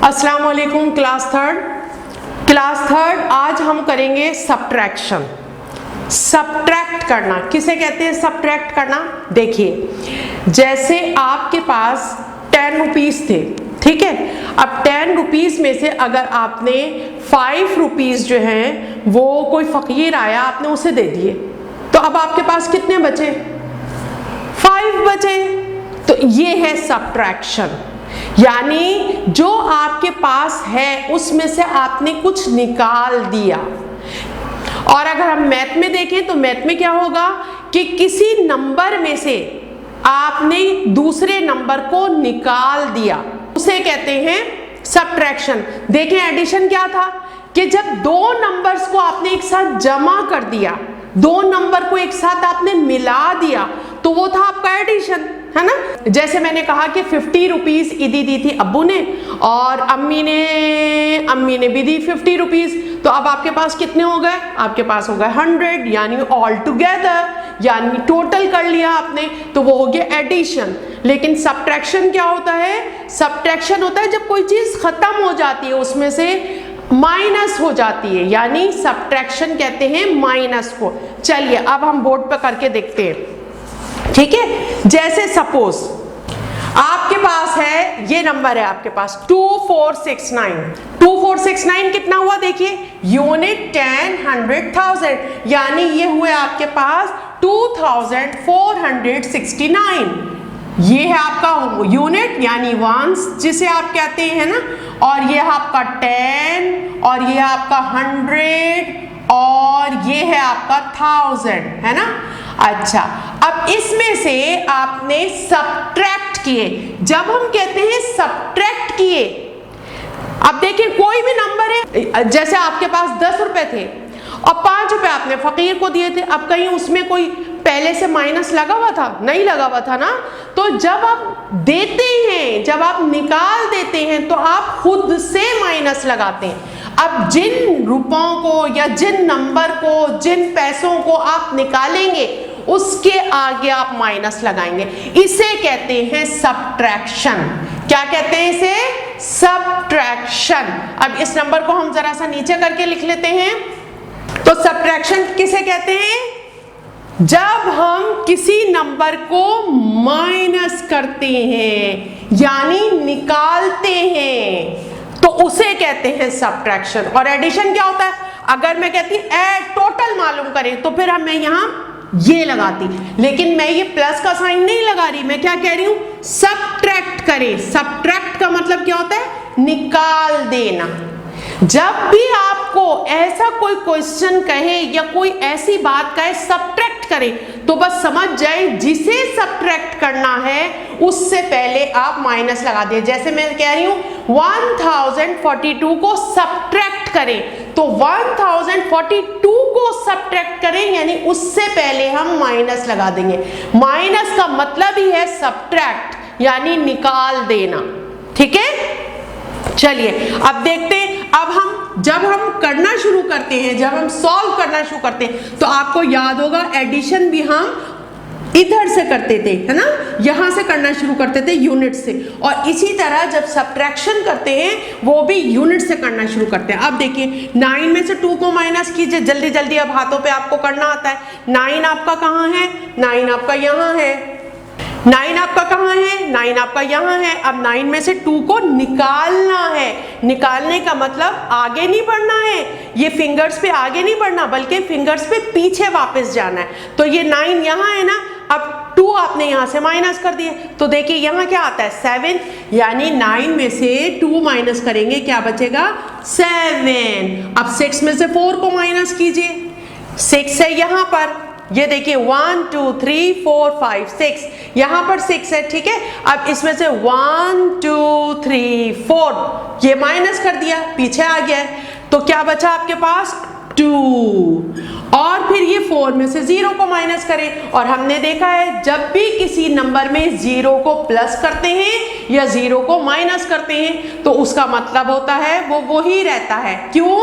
अस्सलाम वालेकुम class third आज हम करेंगे सब्ट्रैक्शन। सब्ट्रैक्ट करना किसे कहते हैं? सब्ट्रैक्ट करना। देखिए जैसे आपके पास 10 रुपीज थे, ठीक है। अब 10 रुपीज में से अगर आपने 5 रुपीज जो हैं वो कोई फकीर आया आपने उसे दे दिए, तो अब आपके पास कितने बचे? 5 बचे। तो ये है सब्ट्रैक्शन, यानी जो आपके पास है उसमें से आपने कुछ निकाल दिया। और अगर हम मैथ में देखें तो मैथ में क्या होगा कि किसी नंबर में से आपने दूसरे नंबर को निकाल दिया, उसे कहते हैं सब्ट्रैक्शन। देखें एडिशन क्या था कि जब दो नंबर्स को आपने एक साथ जमा कर दिया, दो नंबर को एक साथ आपने मिला दिया, तो वो था आपका एडिशन, है ना। जैसे मैंने कहा कि 50 रुपीज ईदी दी थी अब्बू ने और अम्मी ने भी दी 50 रुपीज। तो अब आपके पास कितने हो गए? आपके पास हो गए 100, यानी ऑल टुगेदर, यानी टोटल कर लिया आपने, तो वो हो गया एडिशन। लेकिन सब्ट्रैक्शन क्या होता है? सब्ट्रैक्शन होता है जब कोई चीज खत्म हो जाती है, उसमें से माइनस हो जाती है, यानी सब्ट्रैक्शन कहते हैं माइनस को। चलिए अब हम बोर्ड पर करके देखते हैं, ठीक है। जैसे सपोज आपके पास है, ये नंबर है आपके पास 2469 कितना हुआ? देखिए यूनिट 10 100,000, यानी ये हुए आपके पास 2469। ये है आपका यूनिट यानी वंस जिसे आप कहते हैं ना, और ये है आपका 10 और ये है आपका 100 और ये है आपका 1000, है ना। अच्छा, अब इसमें से आपने सब्ट्रैक्ट किए। जब हम कहते हैं सब्ट्रैक्ट किए, अब देखिए कोई भी नंबर है, जैसे आपके पास 10 रुपए थे और 5 रुपए आपने फकीर को दिए थे। अब कहीं उसमें कोई पहले से माइनस लगा हुआ था? नहीं लगा हुआ था ना। तो जब आप देते हैं, जब आप निकाल देते हैं, तो आप खुद से माइनस लगाते हैं। अब जिन रुपयों को या जिन नंबर को, जिन पैसों को आप निकालेंगे, उसके आगे आप माइनस लगाएंगे। इसे कहते हैं सब्ट्रैक्शन। क्या कहते हैं इसे? सब्ट्रैक्शन। अब इस नंबर को हम जरा सा नीचे करके लिख लेते हैं। तो सब्ट्रैक्शन किसे कहते हैं? जब हम किसी नंबर को माइनस करते हैं यानी निकालते हैं, तो उसे कहते हैं सब्ट्रैक्शन। और एडिशन क्या होता है? अगर मैं कहती ऐड टोटल मालूम करें, तो फिर मैं यहां ये लगाती, लेकिन मैं ये प्लस का साइन नहीं लगा रही, मैं क्या कह रही हूं? सब्ट्रैक्ट करें। सब्ट्रैक्ट का मतलब क्या होता है? निकाल देना। जब भी आपको ऐसा कोई क्वेश्चन कहे या कोई ऐसी बात कहे सब्ट्रैक्ट करें, तो बस समझ जाए जिसे सब्ट्रैक्ट करना है उससे पहले आप माइनस लगा दिए। जैसे मैं कह रही हूं 1042 को सब्ट्रैक्ट करें, तो 1042 को सब्ट्रैक्ट करें यानी उससे पहले हम माइनस लगा देंगे। माइनस का मतलब ही है सब्ट्रैक्ट, यानी निकाल देना, ठीक है। चलिए अब देखते हैं। अब जब हम करना शुरू करते हैं, जब हम सॉल्व करना शुरू करते हैं, तो आपको याद होगा एडिशन भी हम इधर से करते थे, है ना, यहां से करना शुरू करते थे यूनिट से। और इसी तरह जब सब्ट्रैक्शन करते हैं वो भी यूनिट से करना शुरू करते हैं। अब देखिए 9 में से 2 को माइनस कीजिए जल्दी जल्दी। अब हाथों पे आपको करना आता है। 9 आपका कहाँ है? 9 आपका यहाँ है। 9 आपका कहाँ है? 9 आपका यहाँ है। अब 9 में से 2 को निकालना है। निकालने का मतलब आगे नहीं बढ़ना है, ये फिंगर्स पे आगे नहीं बढ़ना, बल्कि फिंगर्स पे पीछे वापस जाना है। तो ये 9 यहाँ है ना, अब 2 आपने यहाँ से माइनस कर दिए, तो देखिए यहाँ क्या आता है? 7, यानी 9 में से 2 माइनस करेंगे, क्या बचेगा? 7। अब 6 में से 4 को माइनस कीजिए, 6 है यहाँ पर, ये देखिए 1 2 3 4 5 6, यहां पर 6 है, ठीक है। अब इसमें से 1 2 3 4 ये माइनस कर दिया, पीछे आ गया है, तो क्या बचा आपके पास? 2। और फिर ये 4 में से 0 को माइनस करें। और हमने देखा है जब भी किसी नंबर में 0 को प्लस करते हैं या 0 को माइनस करते हैं, तो उसका मतलब होता है वो वही रहता है। क्यों?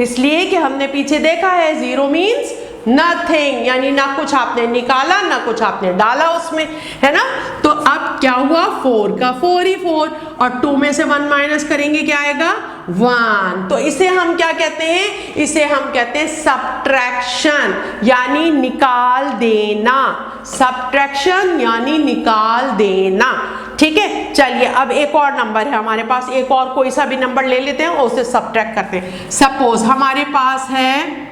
इसलिए कि हमने पीछे देखा है 0 मीन्स नथिंग, यानी ना कुछ आपने निकाला ना कुछ आपने डाला उसमें, है ना। तो अब क्या हुआ, 4 का 4 ही 4, और 2 में से 1 माइनस करेंगे क्या आएगा, 1। तो इसे हम क्या कहते हैं, इसे हम कहते हैं सब्ट्रैक्शन, यानी निकाल देना। सब्ट्रैक्शन यानी निकाल देना, ठीक है। चलिए अब एक और नंबर है हमारे पास, एक और कोई सा भी नंबर ले लेते हैं और उसे सब्ट्रैक्ट करते हैं। सपोज हमारे पास है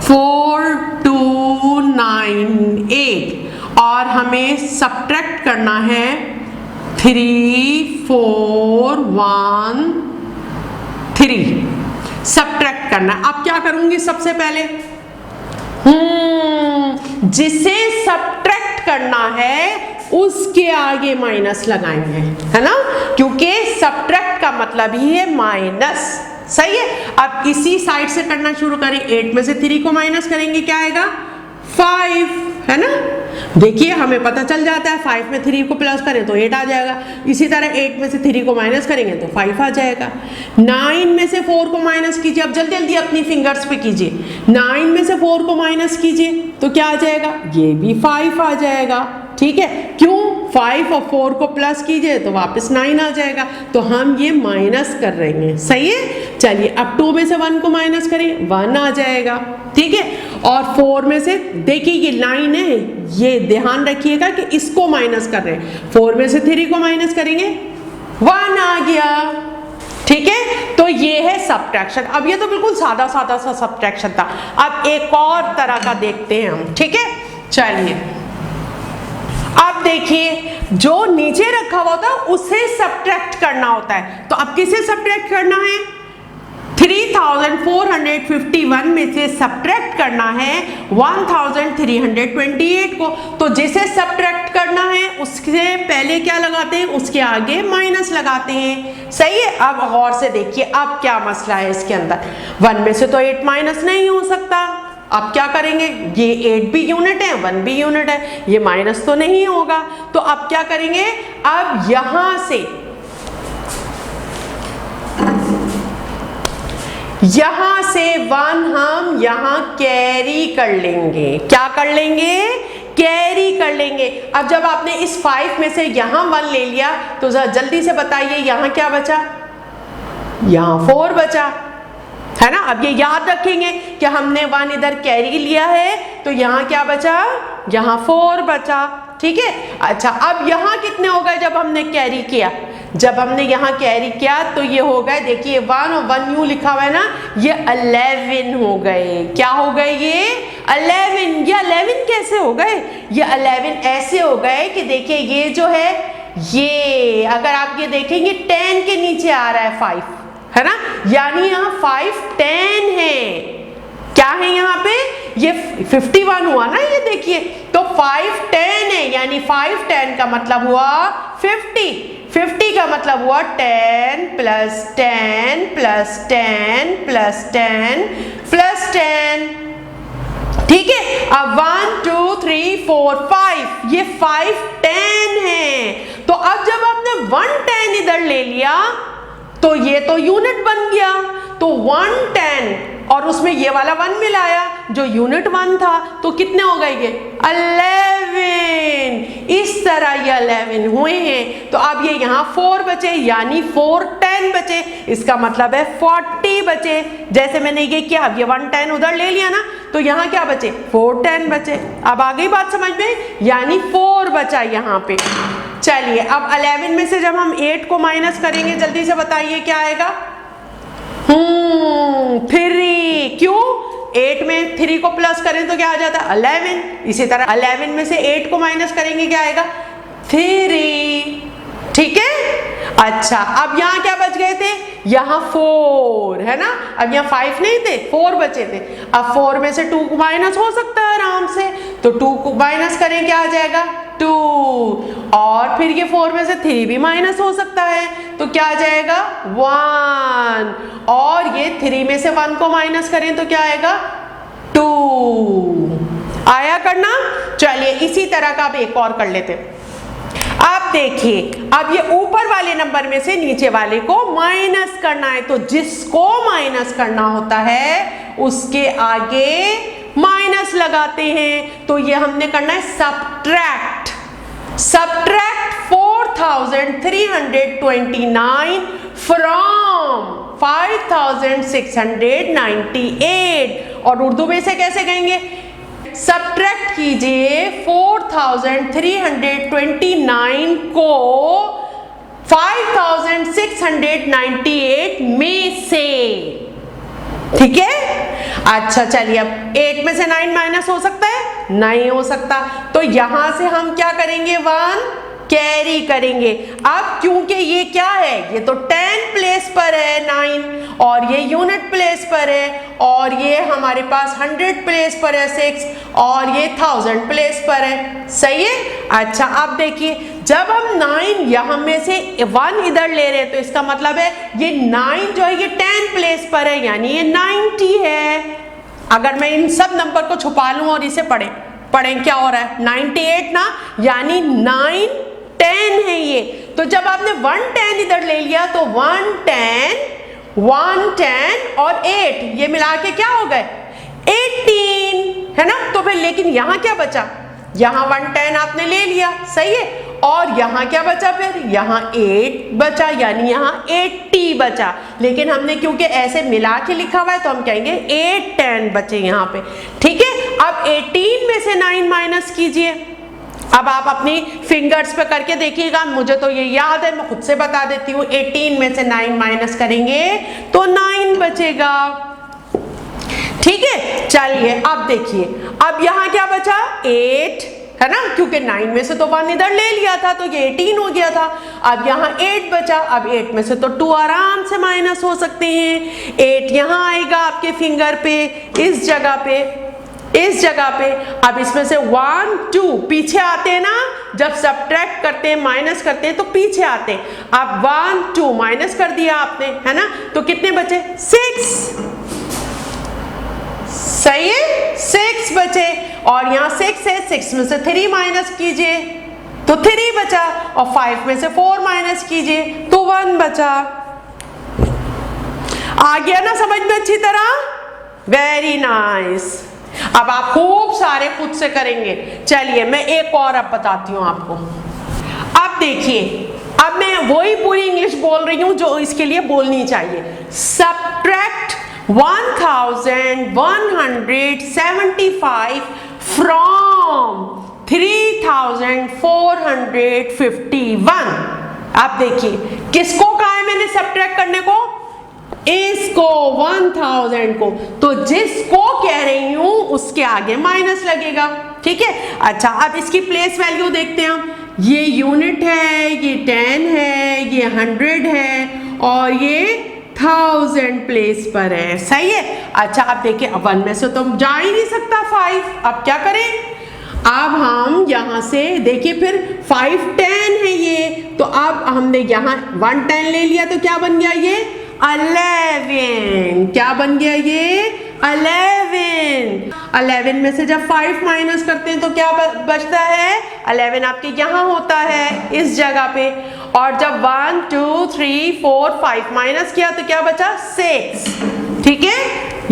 4298 और हमें सब्ट्रैक्ट करना है 3413, सब्ट्रैक्ट करना है। अब क्या करूंगी, सबसे पहले जिसे सब्ट्रैक्ट करना है उसके आगे माइनस लगाएंगे, है ना, क्योंकि सब्ट्रैक्ट का मतलब ही है माइनस, सही है। अब इसी साइड से करना शुरू करें, 8 में से 3 को माइनस करेंगे क्या आएगा, 5, है ना। देखिए हमें पता चल जाता है 5 में 3 को प्लस करें तो 8 आ जाएगा, इसी तरह 8 में से 3 को माइनस करेंगे तो 5 आ जाएगा। 9 में से 4 को माइनस कीजिए, अब जल्दी जल्दी अपनी फिंगर्स पे कीजिए, 9 में से 4 को माइनस कीजिए तो क्या आ जाएगा, ये भी 5 आ जाएगा, ठीक है। क्यों, 5 और 4 को प्लस कीजिए तो वापस 9 आ जाएगा, तो हम ये माइनस कर रहे हैं, सही है। चलिए अब 2 में से 1 को माइनस करें, 1 आ जाएगा, ठीक है। और 4 में से, देखिए ये 9 है, ये ध्यान रखिएगा कि इसको माइनस कर रहे हैं, 4 में से 3 को माइनस करेंगे 1 आ गया, ठीक है। तो ये है सब्ट्रैक्शन। अब ये तो बिल्कुल सादा सादा सा सब्ट्रैक्शन था, अब एक और तरह का देखते हैं हम, ठीक है। चलिए अब देखिए, जो नीचे रखा हुआ था उसे सब्ट्रैक्ट करना होता है, तो अब किसे सब्ट्रैक्ट करना है, 3451 में से सब्ट्रैक्ट करना है 1328 को। तो जिसे सब्ट्रैक्ट करना है उससे पहले क्या लगाते हैं, उसके आगे माइनस लगाते हैं, सही है। अब गौर से देखिए अब क्या मसला है इसके अंदर, 1 में से तो 8 माइनस नहीं हो सकता, अब क्या करेंगे, ये 8 भी यूनिट है 1 भी यूनिट है, ये माइनस तो नहीं होगा, तो अब क्या करेंगे, अब यहां से 1 हम यहां कैरी कर लेंगे, क्या कर लेंगे, कैरी कर लेंगे। अब जब आपने इस 5 में से यहां 1 ले लिया तो जरा जल्दी से बताइए यहां क्या बचा, यहां 4 बचा, है ना। अब ये याद रखेंगे कि हमने 1 इधर कैरी लिया है तो यहाँ क्या बचा, यहाँ 4 बचा, ठीक है। अच्छा अब यहाँ कितने हो गए जब हमने कैरी किया, जब हमने यहाँ कैरी किया तो ये हो गए, देखिए 1 और 1 यूं लिखा हुआ है ना, ये 11 हो गए, क्या हो गए, ये 11। ये 11 कैसे हो गए, ये 11 ऐसे हो गए कि देखिए ये जो है, ये अगर आप ये देखेंगे 10 के नीचे आ रहा है 5, है ना, यानी यहाँ 5 10 है, क्या है यहाँ पे, ये 51 हुआ ना, ये देखिए, तो 5 10 है, यानी 5 10 का मतलब हुआ 50 का मतलब हुआ 10 प्लस 10 प्लस 10 प्लस 10 प्लस 10, ठीक है। अब 1 2 3 4 5, ये 5 10 है, तो अब जब आपने 1 10 इधर ले लिया तो ये तो यूनिट बन गया, तो 1 10 और उसमें ये वाला 1 मिलाया जो यूनिट 1 था, तो कितने हो गए ये 11। इस तरह ये 11 हुए हैं, तो अब ये यहाँ 4 बचे, यानी 4 10 बचे, इसका मतलब है 40 बचे। जैसे मैंने ये किया, अब ये 1 10 उधर ले लिया ना, तो यहाँ क्या बचे, 4 10 बचे। अब आ गई बात समझ में, यानी 4 बचा यहाँ पे। चलिए अब 11 में से जब हम 8 को माइनस करेंगे, जल्दी से बताइए क्या आएगा, 3। क्यों, 8 में 3 को प्लस करें तो क्या आ जाता है 11, इसी तरह 11 में से 8 को माइनस करेंगे क्या आएगा 3, ठीक है। अच्छा अब यहाँ क्या बच गए थे, यहाँ 4 है ना, अब यहाँ 5 नहीं थे 4 बचे थे, अब 4 में से 2 को माइनस हो सकता है आराम से, तो 2 को माइनस करें क्या आ जाएगा 2, और फिर ये 4 में से 3 भी माइनस हो सकता है, तो क्या आ जाएगा 1, और ये 3 में से 1 को माइनस करें तो क्या आएगा 2, आया करना। चलिए इसी तरह का अब एक और कर लेते हैं। अब देखिए, अब ये ऊपर वाले नंबर में से नीचे वाले को माइनस करना है, तो जिसको माइनस करना होता है उसके आगे माइनस लगाते हैं। तो ये हमने करना है सब्ट्रैक्ट 4329 फ्रॉम 5698। और उर्दू में से कैसे कहेंगे? सब्ट्रैक्ट कीजिए 4329 को 5698 में से, ठीक है। अच्छा चलिए, अब 8 में से 9 माइनस हो सकता है? नहीं हो सकता। तो यहां से हम क्या करेंगे? 1 कैरी करेंगे। अब क्योंकि ये क्या है, ये तो 10 प्लेस पर है 9, और ये यूनिट प्लेस पर है, और ये हमारे पास 100 प्लेस पर है 6, और ये 1000 प्लेस पर है। सही है। अच्छा अब देखिए, जब हम 9 यहाँ में से 1 इधर ले रहे हैं तो इसका मतलब है ये 9 जो है ये 10 प्लेस पर है, यानी ये 90 है। अगर मैं इन सब नंबर को छुपा लूं और इसे पढ़ें क्या हो रहा है? 98 ना, यानी 9 10 है ये। तो जब आपने 110 इधर ले लिया तो 110 और 8 ये मिला के क्या हो गए? 18 है ना। तो फिर लेकिन यहाँ क्या बचा? यहाँ 110 आपने ले लिया, सही है, और यहाँ क्या बचा? फिर यहाँ 8 बचा, यानी यहाँ 80 बचा। लेकिन हमने क्योंकि ऐसे मिला के लिखा हुआ है तो हम कहेंगे 810 बचे यहाँ पे, ठीक है। अब 18 में से 9 माइनस कीजिए। अब आप अपनी फिंगर्स पे करके देखिएगा, मुझे तो ये याद है, मैं खुद से बता देती हूँ। 18 में से 9 माइनस करेंगे तो 9 बचेगा, ठीक है। चलिए अब देखिए, अब यहाँ क्या बचा? 8 है ना, क्योंकि 9 में से तो 1 इधर ले लिया था तो ये 18 हो गया था। अब यहाँ 8 बचा, अब 8 में से तो 2 आराम से माइनस हो सकते हैं। 8 यहाँ आएगा आपके फिंगर पे, इस जगह पे। अब इसमें से 1 2 पीछे आते हैं ना, जब सब्ट्रैक्ट करते हैं, माइनस करते हैं तो पीछे आते हैं। अब 1 2 माइनस कर दिया आपने, है ना, तो कितने बचे? 6। सही है, 6 बचे। और यहाँ 6 है, 6 में से 3 माइनस कीजिए तो 3 बचा, और 5 में से 4 माइनस कीजिए तो 1 बचा। आ गया ना समझ में अच्छी तरह? Very nice. अब आप खूब सारे खुद से करेंगे। चलिए मैं एक और अब बताती हूँ आपको। अब देखिए, अब मैं वही पूरी इंग्लिश बोल रही हूँ जो इसके लिए बोलनी चाहिए। Subtract 1175 from 3451। आप देखिए, किसको कहा है मैंने सब्ट्रैक्ट करने को? इसको, 1000 को। तो जिसको कह रही हूं उसके आगे माइनस लगेगा, ठीक है। अच्छा अब इसकी प्लेस वैल्यू देखते हैं हम। ये यूनिट है, ये 10 है, ये 100 है, और ये 1000 प्लेस पर है, सही है। अच्छा अब देखिए, अब 1 में से तो जा ही नहीं सकता 5। अब क्या करें? अब हम यहाँ से देखिए, फिर 5 10 है ये, तो अब हमने यहाँ 110 ले लिया तो क्या बन गया? ये 11। क्या बन गया? ये 11 में से जब 5 माइनस करते हैं तो क्या बचता है? 11 आपके यहाँ होता है, इस जगह पे। और जब 1 2 3 4 5 माइनस किया तो क्या बचा? 6, ठीक है।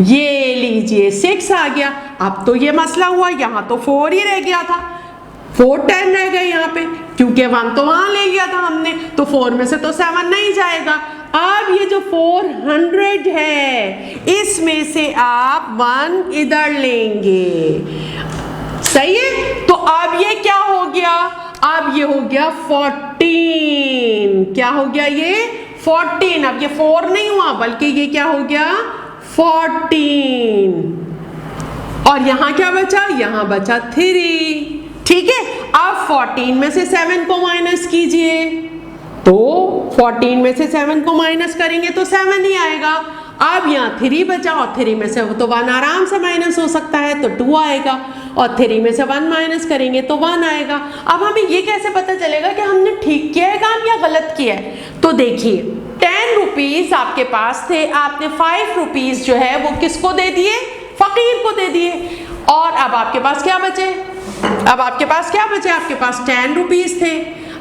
ये लीजिए 6 आ गया। अब तो ये मसला हुआ, यहाँ तो 4 ही रह गया था, 4 10 रह गए यहाँ पे, क्योंकि 1 तो वहां ले लिया था हमने, तो 4 में से तो 7 नहीं जाएगा। अब ये जो 400 है, इसमें से आप 1 इधर लेंगे, सही है। तो अब ये क्या हो गया? अब ये हो गया 14। क्या हो गया? ये 14। अब ये 4 नहीं हुआ, बल्कि ये क्या हो गया? 14। और यहां क्या बचा? यहां बचा 3, ठीक है। अब 14 में से 7 को माइनस कीजिए, तो 14 में से 7 को माइनस करेंगे तो 7 ही आएगा। अब यहाँ 3 बचा, और 3 में से तो 1 आराम से माइनस हो सकता है, तो 2 आएगा, और 3 में से 1 माइनस करेंगे तो 1 आएगा। अब हमें ये कैसे पता चलेगा कि हमने ठीक किया है काम या गलत किया है? तो देखिए, 10 रुपीज आपके पास थे, आपने 5 रुपीज जो है वो किसको दे दिए? फकीर को दे दिए। और अब आपके पास क्या बचे? आपके पास 10 रुपीज थे।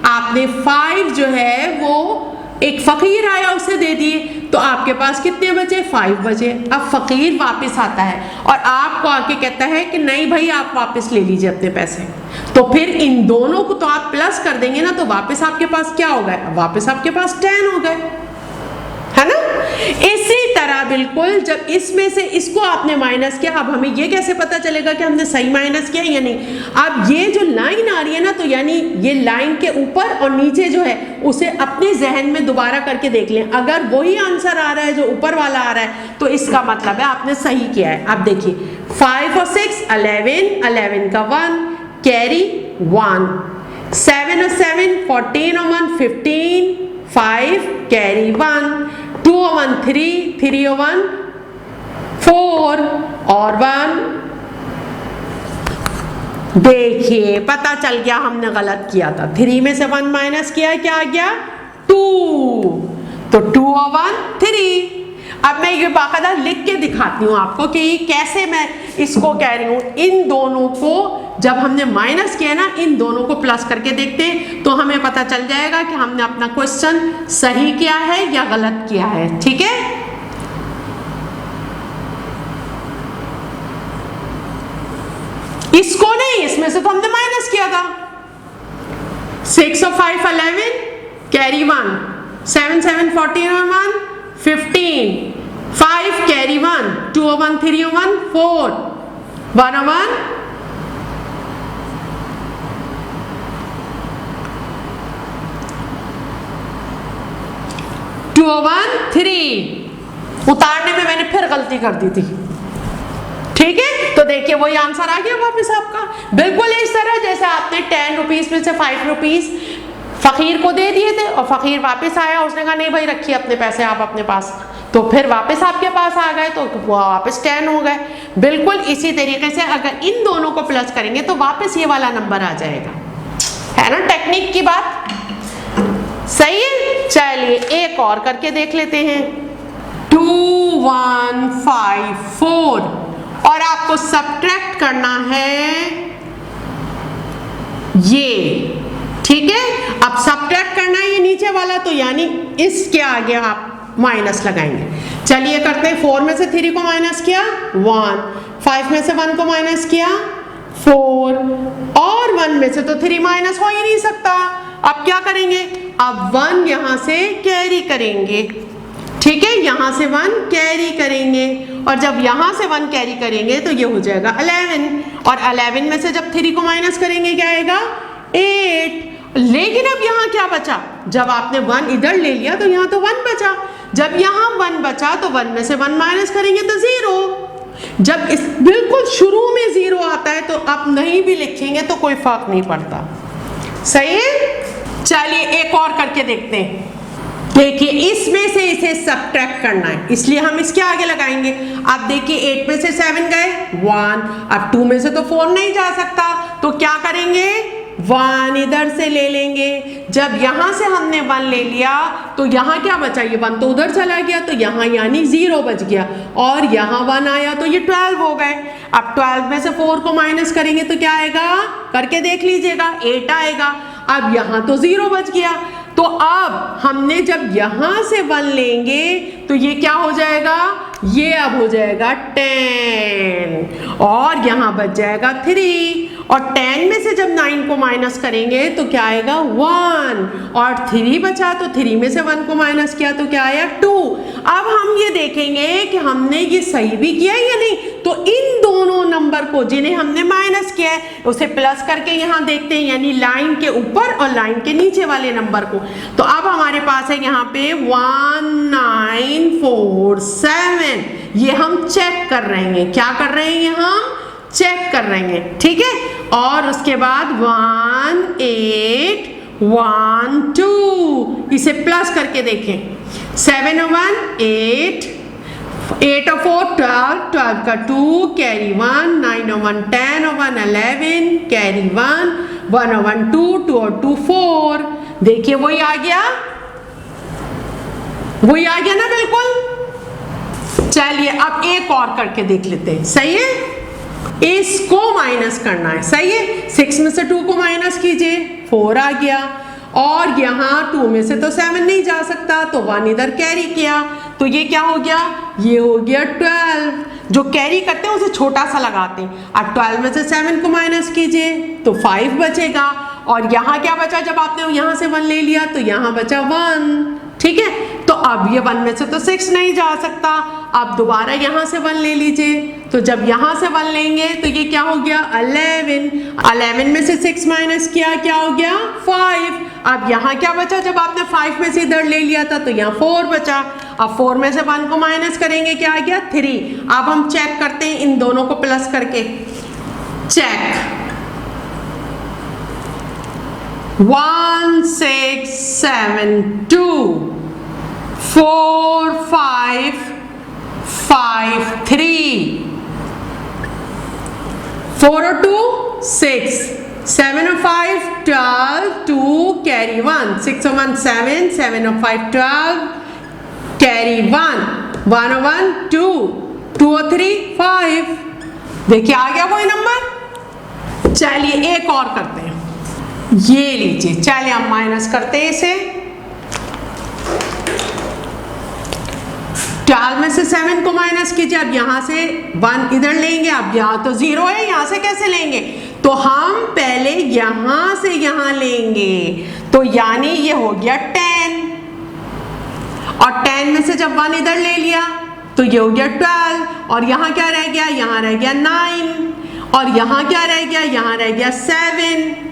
आपने 5 जो है वो एक फकीर आया उसे दे दिए, तो आपके पास कितने बचे? 5 बचे। अब फकीर वापस आता है और आपको आके कहता है कि नहीं भाई आप वापस ले लीजिए अपने पैसे, तो फिर इन दोनों को तो आप प्लस कर देंगे ना, तो वापस आपके पास क्या हो गए? वापस आपके पास 10 हो गए, है ना। इसी तरह बिल्कुल जब इसमें से इसको आपने माइनस किया, अब हमें ये कैसे पता चलेगा कि हमने सही माइनस किया या नहीं? अब ये जो लाइन आ रही है ना, तो यानी ये लाइन के ऊपर और नीचे जो है उसे अपने जहन में दोबारा करके देख लें। अगर वही आंसर आ रहा है जो ऊपर वाला आ रहा है, तो इसका मतलब है आपने सही किया है। अब देखिए 5 और 6 11, 11 का 1 कैरी 1, 7 और 7 14 और 1 15, 5 कैरी 1, 2 और 1 3, 3 और 1 4 और 1। देखिए पता चल गया हमने गलत किया था, 3 में से 1 माइनस किया, क्या आ गया? 2, तो 2 और 1 3। अब मैं ये बाकायदा लिख के दिखाती हूँ आपको कि कैसे मैं इसको कह रही हूँ। इन दोनों को जब हमने माइनस किया ना, इन दोनों को प्लस करके देखते हैं तो हमें पता चल जाएगा कि हमने अपना क्वेश्चन सही किया है या गलत किया है। ठीक है, इसको नहीं, इसमें से तो हमने माइनस किया था। 6 और 5 11 कैरी 1, 7 7 14 और 1 15, 5 कैरी 1, 2 और 1 3 और 1 4, 1 और 1 2 और 1 3। उतारने में मैंने फिर गलती कर दी थी। ठीक है, तो देखिए वही आंसर आ गया वापस आपका, बिल्कुल इस तरह जैसे आपने 10 रुपीज में से 5 रुपीज फकीर को दे दिए थे और फकीर वापस आया, उसने कहा नहीं भाई रखिए अपने पैसे आप अपने पास, तो फिर वापस आपके पास आ गए, तो वापस 10 हो गए। बिल्कुल इसी तरीके से अगर इन दोनों को प्लस करेंगे तो वापस ये वाला नंबर आ जाएगा, है ना। टेक्निक की बात सही है। चलिए एक और करके देख लेते हैं। 2 1 5 4 और आपको सब्ट्रैक्ट करना है ये, ठीक है। अब सब्ट्रैक्ट करना है ये नीचे वाला, तो यानी इसके आगे आप माइनस लगाएंगे। चलिए करते हैं। 4 में से 3 को माइनस किया 1, 5 में से 1 को माइनस किया 4 और 1 में से तो 3 माइनस हो ही नहीं सकता। अब क्या करेंगे? अब 1 यहां से कैरी करेंगे, ठीक है, यहां से 1 कैरी करेंगे और जब यहां से 1 कैरी करेंगे तो ये हो जाएगा 11 और 11 में से जब 3 को माइनस करेंगे क्या आएगा? 8। लेकिन अब यहाँ क्या बचा? जब आपने 1 इधर ले लिया तो यहाँ तो 1 बचा, जब यहाँ 1 बचा तो 1 में से 1 माइनस करेंगे तो 0। जब इस बिल्कुल शुरू में 0 आता है तो आप नहीं भी लिखेंगे तो कोई फर्क नहीं पड़ता, सही है। चलिए एक और करके देखते हैं। देखिए इसमें से इसे सब्ट्रैक्ट करना है, इसलिए हम इसके आगे लगाएंगे। अब देखिए 8 में से 7 गए 1, अब 2 में से तो 4 नहीं जा सकता, तो क्या करेंगे? 1 इधर से ले लेंगे। जब यहां से हमने 1 ले लिया तो यहाँ क्या बचा? ये 1 तो उधर चला गया, तो यहाँ यानी 0 बच गया और यहाँ 1 आया तो ये 12 हो गए। अब 12 में से 4 को माइनस करेंगे तो क्या आएगा? करके देख लीजिएगा, 8 आएगा। अब यहाँ तो 0 बच गया, तो अब हमने जब यहां से 1 लेंगे तो ये क्या हो जाएगा? ये अब हो जाएगा 10 और यहाँ बच जाएगा 3 और 10 में से जब 9 को माइनस करेंगे तो क्या आएगा? 1 और 3 बचा, तो 3 में से 1 को माइनस किया तो क्या आया? 2। अब हम ये देखेंगे कि हमने ये सही भी किया है या नहीं, तो इन दोनों नंबर को जिन्हें हमने माइनस किया है उसे प्लस करके यहाँ देखते हैं, यानी लाइन के ऊपर और लाइन के नीचे वाले नंबर को। तो अब हमारे पास है यहाँ पे 1 9 4 7, ये हम चेक कर रहे हैं। क्या कर रहे हैं? हम चेक कर रहे हैं, ठीक है। और उसके बाद 1 8 1 2, इसे प्लस करके देखें। 7 और 1 8, 8 और 4 12, 12 का 2 कैरी 1, 9 और 1 10 और 1 11 कैरी 1, 1 और 1 2, 2 और 2 4। देखिए वही आ गया, वही आ गया ना, बिल्कुल। चलिए अब एक और करके देख लेते हैं, सही है। इसको माइनस करना है, सही है। 6 में से 2 को माइनस कीजिए 4 आ गया और यहाँ 2 में से तो 7 नहीं जा सकता, तो 1 इधर कैरी किया, तो ये क्या हो गया, ये हो गया 12। जो कैरी करते हैं उसे छोटा सा लगाते हैं। अब 12 में से 7 को माइनस कीजिए तो 5 बचेगा, और यहाँ क्या बचा, जब आपने यहाँ से 1 ले लिया तो यहाँ बचा 1, ठीक है। तो अब ये 1 में से तो 6 नहीं जा सकता, अब दोबारा यहाँ से 1 ले लीजिए, तो जब यहाँ से 1 लेंगे तो ये क्या हो गया 11। 11 में से 6 माइनस किया, क्या हो गया 5। अब यहाँ क्या बचा, जब आपने 5 में से इधर ले लिया था तो यहाँ 4 बचा। अब 4 में से 1 को माइनस करेंगे, क्या आ गया 3। अब हम चेक करते हैं इन दोनों को प्लस करके, चेक 1 6 7 2 4 5 5 3 4 और 2 6 7 और 5 12 2 कैरी 1 6 और 1 7 7 और 5 12 कैरी 1 1 और 1 2 2 और 3 5। देखिए आ गया कोई नंबर। चलिए एक और करते हैं, ये लीजिए, चलिए हम माइनस करते हैं इसे। 12 में से 7 को माइनस कीजिए, अब यहाँ से 1 इधर लेंगे, अब यहाँ तो 0 है, यहाँ से कैसे लेंगे, तो हम पहले यहाँ से यहाँ लेंगे, तो यानी ये हो गया 10, और 10 में से जब 1 इधर ले लिया तो ये हो गया 12, और यहाँ क्या रह गया, यहाँ रह गया 9, और यहाँ क्या रह गया, यहाँ रह गया 7,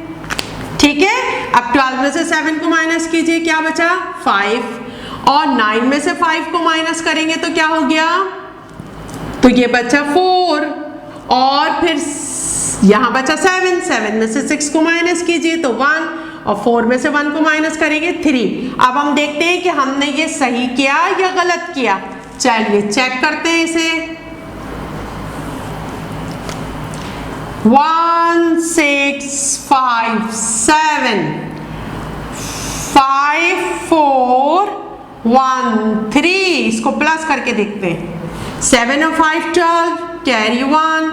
ठीक है। अब 12 में से 7 को माइनस कीजिए, क्या बचा 5, और 9 में से 5 को माइनस करेंगे तो क्या हो गया, तो ये बचा 4, और फिर यहाँ बचा 7, 7 में से 6 को माइनस कीजिए तो 1, और 4 में से 1 को माइनस करेंगे 3। अब हम देखते हैं कि हमने ये सही किया या गलत किया। चलिए चेक करते हैं इसे। 1 6 5 7 5 4 1 3, इसको प्लस करके देखते हैं। 7 और 5 12 कैरी 1,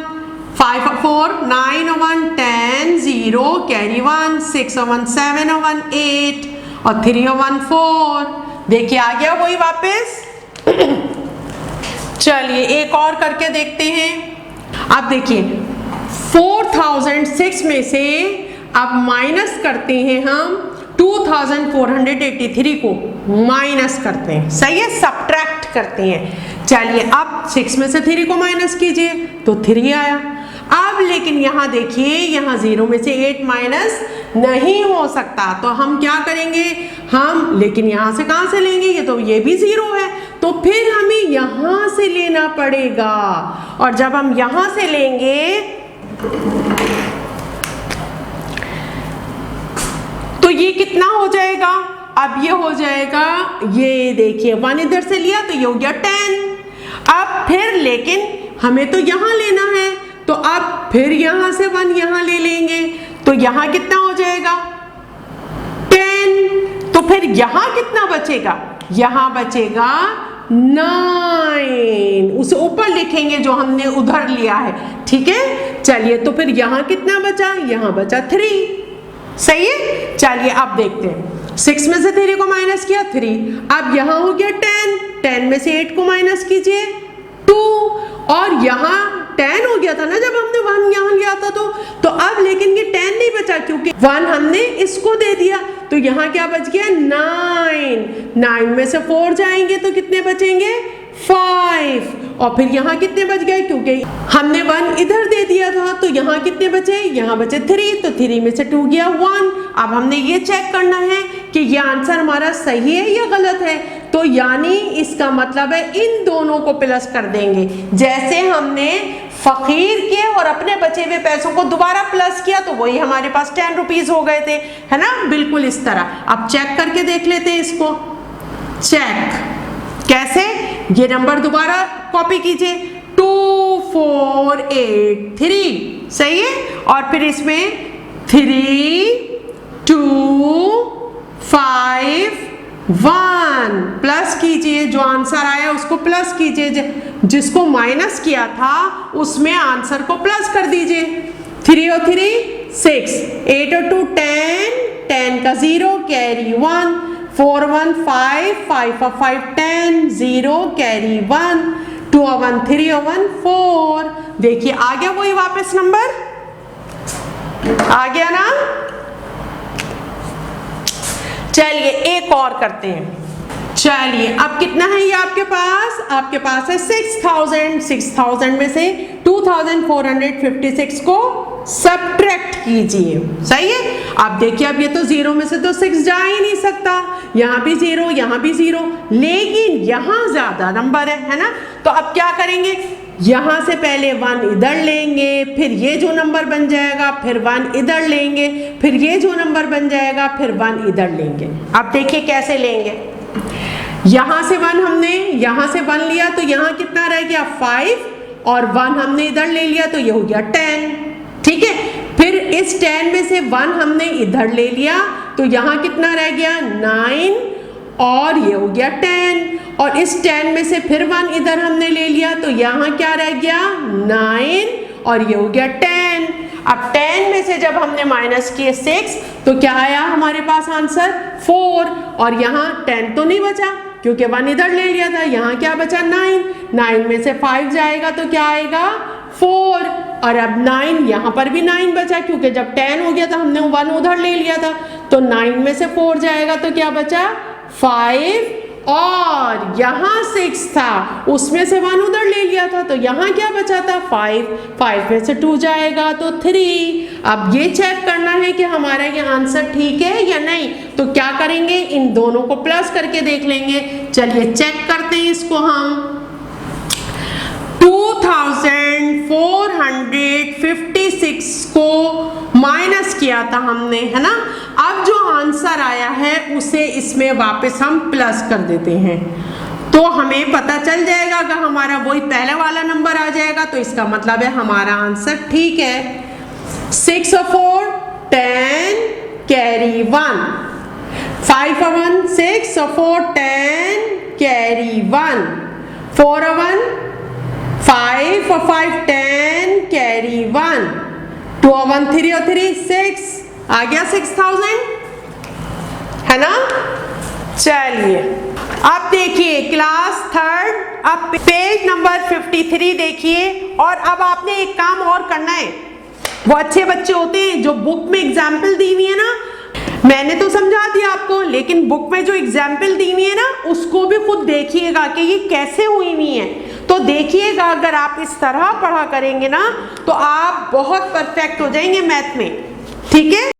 5 और 4 9 और 1 10 0 कैरी 1, 6 और 1 7 और 1 8, और 3 और 1 4। देखिए आ गया वही वापस। चलिए एक और करके देखते हैं। अब देखिए 4006 में से अब माइनस करते हैं हम 2483 को माइनस करते हैं, सही है, सब्ट्रैक्ट करते हैं। चलिए अब 6 में से 3 को माइनस कीजिए तो 3 आया। अब लेकिन यहाँ देखिए, यहाँ 0 में से 8 माइनस नहीं हो सकता, तो हम क्या करेंगे, हम लेकिन यहाँ से कहाँ से लेंगे, ये तो ये भी 0 है, तो फिर हमें यहाँ से लेना पड़ेगा, और जब हम यहाँ से लेंगे तो ये कितना हो जाएगा, अब ये हो जाएगा, ये देखिए 1 इधर से लिया तो ये हो गया 10। अब फिर लेकिन हमें तो यहाँ लेना है, तो अब फिर यहाँ से 1 यहाँ ले लेंगे, तो यहाँ कितना हो जाएगा 10। तो फिर यहाँ कितना बचेगा, यहाँ बचेगा 9, उसे ऊपर लिखेंगे जो हमने उधर लिया है, ठीक है। चलिए तो फिर यहाँ कितना बचा, यहाँ बचा 3, सही है। चलिए अब देखते हैं, 6 में से 3 को माइनस किया 3, अब यहाँ हो गया 10, 10 में से 8 को माइनस कीजिए 2, और यहाँ 10 हो गया था ना जब हमने 1 यहाँ लिया था, तो अब लेकिन ये 10 नहीं बचा, क्योंकि 1 हमने इसको दे दिया, तो यहाँ क्या बच गया 9, 9 में से 4 जाएंगे तो कितने बचेंगे 5, और फिर यहाँ कितने बच गए, क्योंकि हमने 1 इधर दे दिया था, तो यहाँ कितने बचे, यहाँ बचे 3, तो 3 में से 2 गया 1। अब हमने ये चेक करना है कि ये आंसर हमारा सही है या गलत है, तो यानी इसका मतलब है इन दोनों को प्लस कर देंगे, जैसे हमने फकीर के और अपने बचे हुए पैसों को दोबारा प्लस किया तो वही हमारे पास 10 रुपीज हो गए थे, है ना, बिल्कुल इस तरह। अब चेक करके देख लेते हैं इसको। चेक कैसे, ये नंबर दोबारा कॉपी कीजिए, 2 4 8 3, सही है, और फिर इसमें 3 2 5 1 प्लस कीजिए, जो आंसर आया उसको प्लस कीजिए, जिसको माइनस किया था उसमें आंसर को प्लस कर दीजिए। 3 और 3 6, 8 और 2 10, 10 का 0 कैरी 1, 4 1 5, 5 5 10, 0 कैरी 1, 2 1 3 1 4। देखिए आ गया वही वापस नंबर, आ गया ना। चलिए एक और करते हैं। चलिए अब कितना है ये आपके पास है 6000। 6000 में से 2456 को सब्ट्रैक्ट कीजिए, सही है। अब देखिए अब ये तो 0 में से तो 6 जा ही नहीं सकता, यहाँ भी 0 यहाँ भी 0, लेकिन यहाँ ज्यादा नंबर है ना। तो अब क्या करेंगे, यहाँ से पहले 1 इधर लेंगे, फिर ये जो नंबर बन जाएगा, फिर 1 इधर लेंगे, फिर ये जो नंबर बन जाएगा, फिर 1 इधर लेंगे। अब देखिए कैसे लेंगे। यहाँ से 1 हमने यहाँ से 1 लिया तो यहाँ कितना रह गया 5, और 1 हमने इधर ले लिया तो ये हो गया 10, ठीक है। फिर इस 10 में से 1 हमने इधर ले लिया तो यहाँ कितना रह गया 9, और ये हो गया 10, और इस 10 में से फिर 1 इधर हमने ले लिया तो यहाँ क्या रह गया 9, और ये हो गया 10। अब 10 में से जब हमने माइनस किए 6 तो क्या आया हमारे पास आंसर 4, और यहाँ 10 तो नहीं बचा क्योंकि 1 इधर ले लिया था, यहाँ क्या बचा 9। 9 में से 5 जाएगा तो क्या आएगा 4, और अब 9 यहाँ पर भी 9 बचा क्योंकि जब 10 हो गया था हमने 1 उधर ले लिया था, तो 9 में से 4 जाएगा तो क्या बचा 5, और यहाँ 6 था उसमें से 1 उधर ले लिया था तो यहाँ क्या बचा था 5, 5 में से 2 जाएगा तो 3। अब ये चेक करना है कि हमारा ये आंसर ठीक है या नहीं, तो क्या करेंगे इन दोनों को प्लस करके देख लेंगे। चलिए चेक करते हैं इसको हम। 2456 को माइनस किया था हमने, है ना। अब जो आंसर आया है उसे इसमें वापस हम प्लस कर देते हैं तो हमें पता चल जाएगा अगर हमारा वही पहले वाला नंबर आ जाएगा तो इसका मतलब है हमारा आंसर ठीक है। 6 और 4 10 कैरी 1, 5 और 1 6 और 4 10 कैरी 1, 4 और 1 5 और 5 10 कैरी 1, 2 और 1 3 और 3 6, आ गया 6000, है ना। चलिए अब देखिए क्लास 3rd, अब पेज नंबर 53 देखिए। और अब आपने एक काम और करना है, वो अच्छे बच्चे होते हैं जो बुक में एग्जाम्पल दी हुई है ना, मैंने तो समझा दिया आपको, लेकिन बुक में जो एग्जाम्पल दी हुई है ना उसको भी खुद देखिएगा कि ये कैसे हुई हुई है। तो देखिएगा अगर आप इस तरह पढ़ा करेंगे ना तो आप बहुत परफेक्ट हो जाएंगे मैथ में, ठीक है।